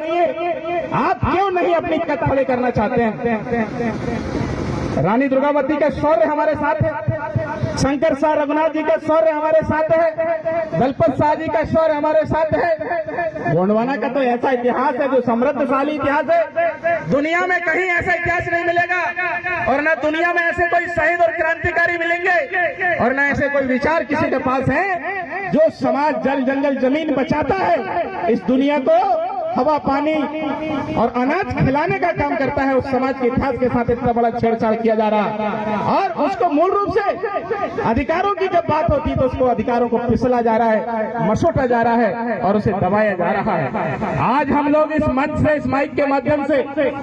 आप क्यों नहीं अपनी कद खड़े करना चाहते हैं? रानी दुर्गावती का शौर्य हमारे साथ है, शंकर शाह रघुनाथ जी का शौर्य हमारे साथ है, दलपत शाह जी का शौर्य हमारे साथ है। गोंडवाना का तो ऐसा इतिहास है जो समृद्धशाली इतिहास है, दुनिया में कहीं ऐसा इतिहास नहीं मिलेगा, और न दुनिया में ऐसे कोई शहीद और क्रांतिकारी मिलेंगे, और न ऐसे कोई विचार किसी के पास है जो समाज जल जंगल जमीन बचाता है, इस दुनिया को हवा पानी और अनाज खिलाने का काम करता है। उस समाज के इतिहास के साथ इतना बड़ा छेड़छाड़ किया जा रहा है, और उसको मूल रूप से अधिकारों की जब बात होती है तो उसको अधिकारों को फिसला जा रहा है, मसोटा जा रहा है और उसे दबाया जा रहा है। आज हम लोग इस मंच से, इस माइक के माध्यम से,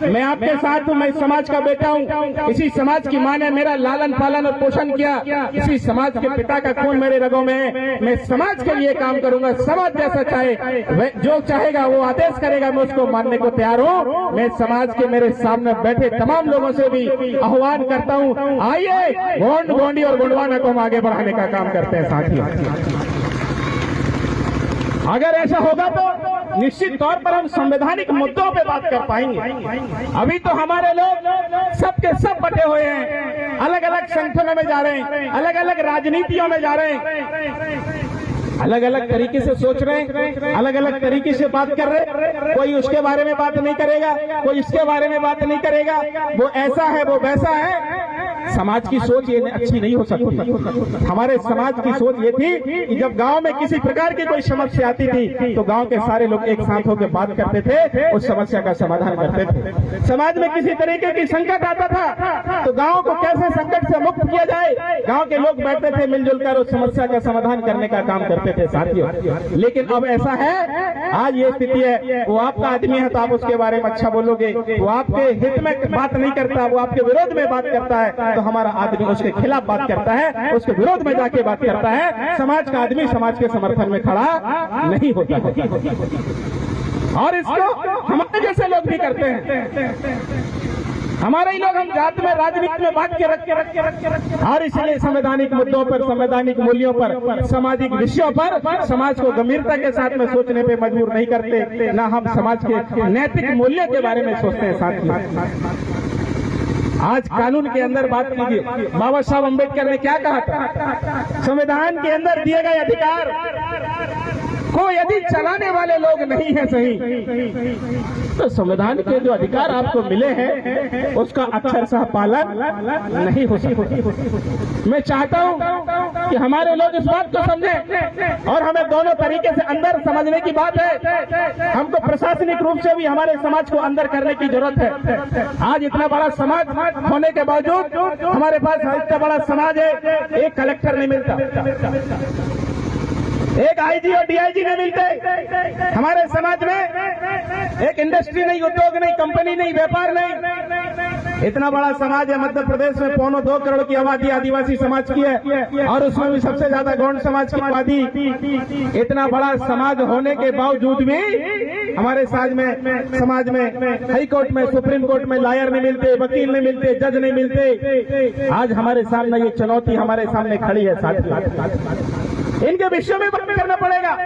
मैं आपके साथ हूँ, मैं इस समाज का बेटा हूँ, इसी समाज की माँ ने मेरा लालन पालन और पोषण किया, इसी समाज के पिता का खून मेरे रगों में है। मैं समाज के लिए काम करूंगा, समाज जैसा चाहे, जो चाहेगा वो आदेश करेगा, मैं उसको मानने को तैयार हूँ। मैं समाज के मेरे सामने बैठे तमाम लोगों से भी आह्वान करता हूँ, आइए गोंड, गोंडी और गोंडवाना को हम आगे बढ़ाने का काम करते हैं साथियों। अगर ऐसा होगा तो निश्चित तौर पर हम संवैधानिक मुद्दों पे बात कर पाएंगे। अभी तो हमारे लोग सबके सब बटे हुए हैं, अलग अलग संगठनों में जा रहे हैं, अलग अलग राजनीतियों में जा रहे हैं, अलग अलग तरीके से सोच रहे हैं, अलग अलग तरीके से बात कर रहे हैं। कोई उसके बारे में बात नहीं करेगा, कोई इसके बारे में बात नहीं करेगा, वो ऐसा है वो वैसा है। समाज की सोच ये अच्छी नहीं हो सकती। हमारे समाज की सोच ये थी कि जब गांव में किसी प्रकार की कोई समस्या आती थी तो गांव के सारे लोग एक साथ होकर बात करते थे, उस समस्या का समाधान करते थे। समाज में किसी तरीके की संकट आता था तो गांव को कैसे संकट से मुक्त किया जाए, गांव के लोग बैठते थे मिलजुल कर उस समस्या का समाधान करने का काम करते थे साथियों। लेकिन अब ऐसा है, आज ये स्थिति है, वो आपका आदमी है तो आप उसके बारे में अच्छा बोलोगे, वो आपके हित में बात नहीं करता, वो आपके विरोध में बात करता है तो हमारा आदमी उसके खिलाफ बात करता है, उसके विरोध में जाके बात करता है। समाज का आदमी समाज के समर्थन में खड़ा नहीं होता है, और इसको हमारे जैसे लोग भी करते हैं। हमारे ही लोग, हम जात में राजनीति में बांट के रख और इसलिए संवैधानिक मुद्दों पर, संवैधानिक मूल्यों पर, सामाजिक विषयों पर समाज को गंभीरता के साथ में सोचने पे मजबूर नहीं करते, ना हम समाज के नैतिक मूल्यों के बारे में सोचते हैं साथियों। आज कानून के अंदर बात कीजिए, बाबा साहब अम्बेडकर ने क्या कहा था? संविधान के अंदर दिए गए अधिकार को यदि चलाने वाले लोग नहीं है सही तो संविधान के जो अधिकार आपको मिले हैं उसका अक्षरशः पालन नहीं हो सकता। मैं चाहता हूं कि हमारे लोग इस बात को समझें, और हमें दोनों तरीके से अंदर समझने की बात है। हमको प्रशासनिक रूप से भी हमारे समाज को अंदर करने की जरूरत है। आज इतना बड़ा समाज होने के बावजूद हमारे पास इतना बड़ा समाज है, एक कलेक्टर नहीं मिलता, एक आईजी और डीआईजी नहीं मिलते हमारे समाज में, एक इंडस्ट्री नहीं, उद्योग नहीं, कंपनी नहीं, व्यापार नहीं। इतना बड़ा समाज है मध्य प्रदेश में, 2.25 करोड़ की आबादी आदिवासी समाज की है, और उसमें भी सबसे ज्यादा गौंड समाज की आबादी। इतना बड़ा समाज होने के बावजूद भी हमारे समाज में हाई कोर्ट में, सुप्रीम कोर्ट में लॉयर नहीं मिलते, वकील नहीं मिलते, जज नहीं मिलते। आज हमारे सामने ये चुनौती हमारे सामने खड़ी है साथियों, इनके विषय में बात करना पड़ेगा।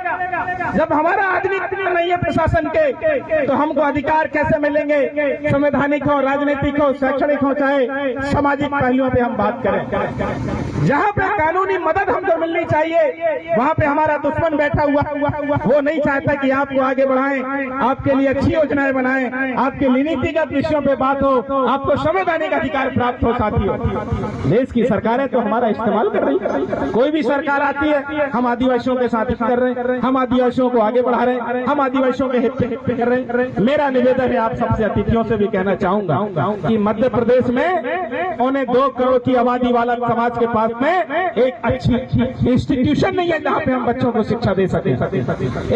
जब हमारा आदमी नहीं है प्रशासन के तो हमको अधिकार कैसे मिलेंगे? संवैधानिक हो, राजनीतिक हो, शैक्षणिक हो, चाहे सामाजिक पहलुओं पे हम बात करें। जहाँ पे कानूनी मदद हमको मिलनी चाहिए वहाँ पे हमारा दुश्मन बैठा हुआ, वो नहीं चाहता कि आपको आगे बढ़ाएं, आपके लिए अच्छी योजनाएं बनाएं, आपके नीतिगत विषयों पे बात हो, आपको संवैधानिक अधिकार प्राप्त हो। साथियों, देश की सरकारें तो हमारा इस्तेमाल कर रही है, कोई भी सरकार आती है हम आदिवासियों के साथ कर रहे हैं, हम आदिवासियों को आगे बढ़ा रहे हैं, हम आदिवासियों के हित पे कर रहे हैं। मेरा निवेदन है आप सबसे अतिथियों से भी कहना चाहूंगा कि मध्य प्रदेश में 2.25 करोड़ की आबादी वाला समाज के पास में एक अच्छी इंस्टीट्यूशन नहीं है जहाँ पे हम बच्चों को शिक्षा दे सके।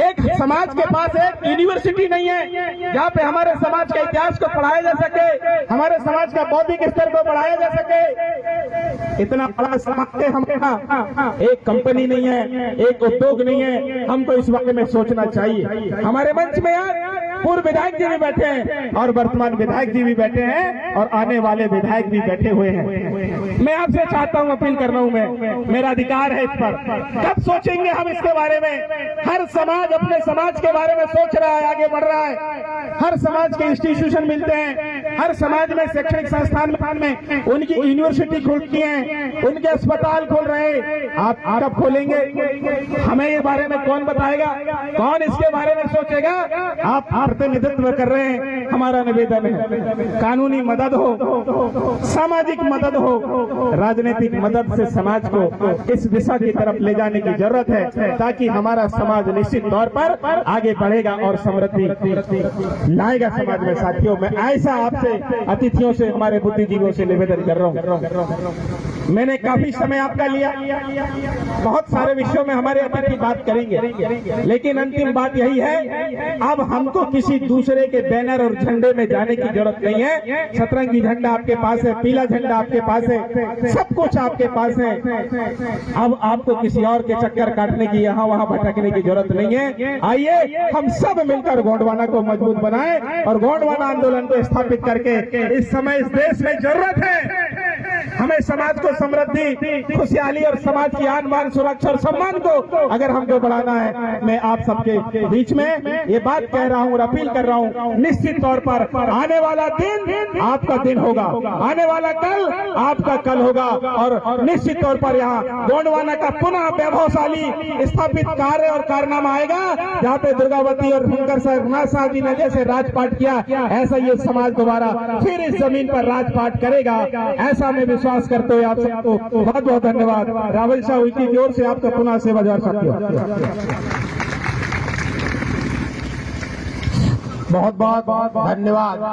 एक समाज के पास एक यूनिवर्सिटी नहीं है जहाँ पे हमारे समाज के इतिहास को पढ़ाया जा सके, हमारे समाज का बौद्धिक स्तर को बढ़ाया जा सके। इतना बड़ा समाज है, हमारे एक कंपनी नहीं है, एक उद्योग नहीं है। हमको इस बारे में सोचना चाहिए। हमारे मंच में यार पूर्व विधायक जी भी बैठे हैं और वर्तमान विधायक जी भी बैठे हैं और आने वाले विधायक भी बैठे हुए हैं। मैं आपसे चाहता हूं, अपील कर रहा हूं, मैं, मेरा अधिकार है इस पर। कब सोचेंगे हम इसके बारे में? हर समाज अपने समाज के बारे में सोच रहा है, आगे बढ़ रहा है। हर समाज के इंस्टीट्यूशन मिलते हैं, हर समाज में शैक्षणिक संस्थान में उनकी यूनिवर्सिटी खुलती है, उनके अस्पताल खोल रहे हैं। आप कब खोलेंगे? हमें ये बारे में कौन बताएगा? कौन इसके बारे में सोचेगा? आप प्रतिनिधित्व कर रहे हैं। हमारा निवेदन है, कानूनी मदद हो, सामाजिक मदद हो, राजनीतिक मदद से समाज को इस दिशा की तरफ ले जाने की जरूरत है, ताकि हमारा समाज निश्चित तौर पर आगे बढ़ेगा और समृद्धि लाएगा समाज में। साथियों, मैं ऐसा आपसे, अतिथियों से, हमारे बुद्धिजीवियों से निवेदन कर रहा हूँ। मैंने काफी समय आपका लिया, बहुत सारे विषयों में हमारे अतिथि बात करेंगे, लेकिन अंतिम बात यही है, अब हमको किसी दूसरे के बैनर और झंडे में जाने की जरूरत नहीं है। सतरंगी झंडा आपके पास है, पीला झंडा आपके पास है, सब कुछ आपके पास है। अब आपको किसी और के चक्कर काटने की, यहाँ वहाँ भटकने की जरूरत नहीं है। आइए हम सब मिलकर गोंडवाना को मजबूत बनाएं और गोंडवाना आंदोलन को स्थापित करके, इस समय इस देश में जरूरत है हमें समाज को समृद्धि, खुशहाली और समाज की आन बान, सुरक्षा और सम्मान को अगर हमको बढ़ाना है। मैं आप सबके बीच में ये बात कह रहा हूँ और अपील कर रहा हूँ, निश्चित तौर पर आने वाला दिन आपका दिन होगा, आने वाला कल आपका कल होगा और निश्चित तौर पर यहाँ गोंडवाना का पुनः वैभवशाली स्थापित कार्य और कारनामा आएगा, जहाँ पे दुर्गावती और शंकर साहब जी ने जैसे राजपाट किया, ऐसा ये समाज दोबारा फिर इस जमीन पर राजपाट करेगा। ऐसा मैं विश्वास करते हुए आप सबको बहुत बहुत धन्यवाद। रावल शाह की ओर से आपका पुनः सेवा जार सकते हो। बहुत बहुत धन्यवाद।